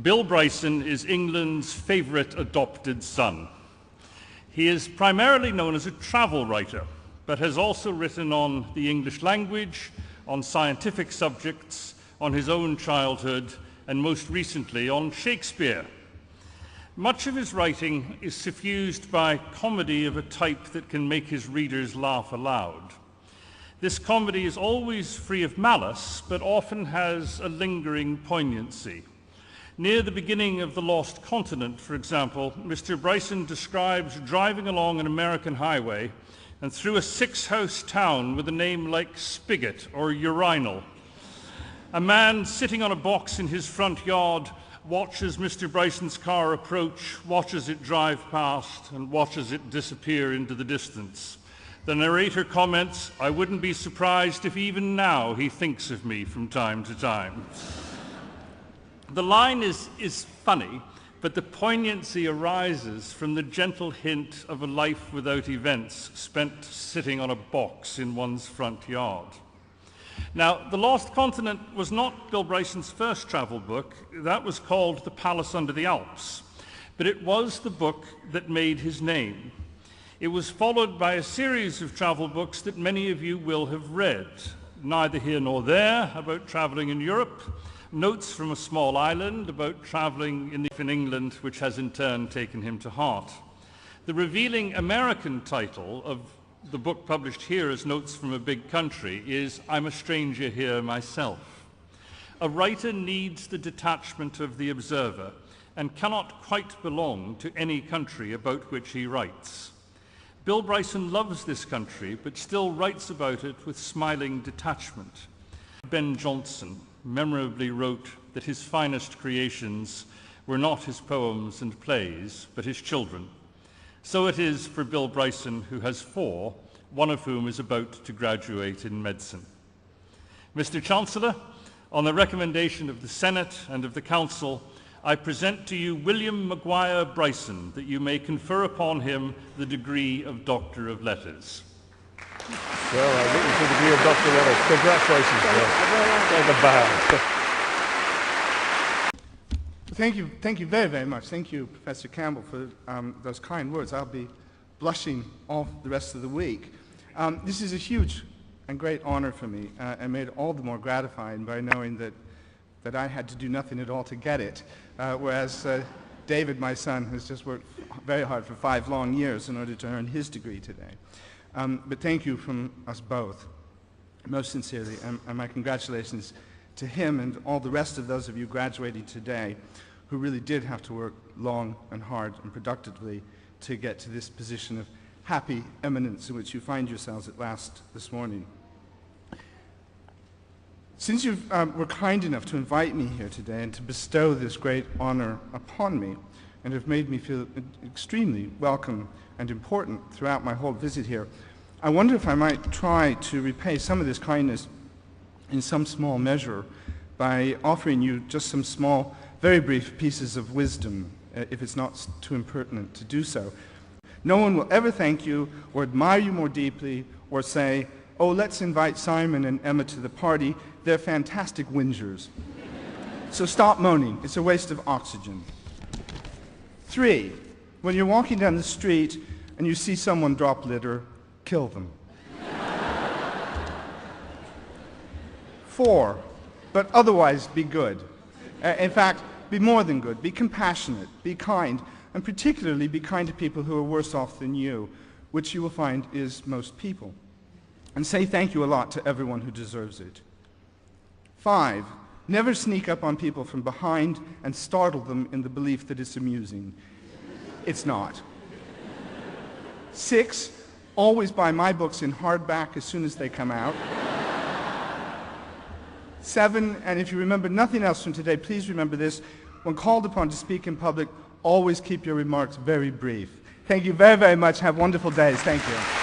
Bill Bryson is England's favourite adopted son. He is primarily known as a travel writer, but has also written on the English language, on scientific subjects, on his own childhood, and most recently on Shakespeare. Much of his writing is suffused by comedy of a type that can make his readers laugh aloud. This comedy is always free of malice, but often has a lingering poignancy. Near the beginning of The Lost Continent, for example, Mr. Bryson describes driving along an American highway and through a six-house town with a name like Spigot or Urinal. A man sitting on a box in his front yard watches Mr. Bryson's car approach, watches it drive past, and watches it disappear into the distance. The narrator comments, "I wouldn't be surprised if even now he thinks of me from time to time." The line is funny, but the poignancy arises from the gentle hint of a life without events spent sitting on a box in one's front yard. Now, The Lost Continent was not Bill Bryson's first travel book. That was called The Palace Under the Alps, but it was the book that made his name. It was followed by a series of travel books that many of you will have read. Neither Here Nor There, about traveling in Europe, Notes from a Small Island, about traveling in England, which has in turn taken him to heart. The revealing American title of the book published here as Notes from a Big Country is I'm a Stranger Here Myself. A writer needs the detachment of the observer and cannot quite belong to any country about which he writes. Bill Bryson loves this country, but still writes about it with smiling detachment. Ben Jonson memorably wrote that his finest creations were not his poems and plays, but his children. So it is for Bill Bryson, who has 4, one of whom is about to graduate in medicine. Mr. Chancellor, on the recommendation of the Senate and of the Council, I present to you William Maguire Bryson, that you may confer upon him the degree of Doctor of Letters. Well, I'm looking for the degree of Doctor of Letters. Congratulations, Bill. Like a bow. Thank you very, very much. Thank you, Professor Campbell, for those kind words. I'll be blushing all the rest of the week. This is a huge and great honor for me, and made all the more gratifying by knowing that I had to do nothing at all to get it, whereas David, my son, has just worked very hard for 5 long years in order to earn his degree today. But thank you from us both, most sincerely, and my congratulations to him and all the rest of those of you graduating today who really did have to work long and hard and productively to get to this position of happy eminence in which you find yourselves at last this morning. Since you were kind enough to invite me here today and to bestow this great honor upon me, and have made me feel extremely welcome and important throughout my whole visit here, I wonder if I might try to repay some of this kindness in some small measure by offering you just some small, very brief pieces of wisdom, if it's not too impertinent to do so. No one will ever thank you or admire you more deeply or say, "Oh, let's invite Simon and Emma to the party. They're fantastic whingers." So stop moaning. It's a waste of oxygen. 3, when you're walking down the street and you see someone drop litter, kill them. 4, but otherwise be good. In fact, be more than good. Be compassionate, be kind, and particularly be kind to people who are worse off than you, which you will find is most people. And say thank you a lot to everyone who deserves it. 5, never sneak up on people from behind and startle them in the belief that it's amusing. It's not. 6, always buy my books in hardback as soon as they come out. 7, and if you remember nothing else from today, please remember this: when called upon to speak in public, always keep your remarks very brief. Thank you very, very much. Have wonderful days. Thank you.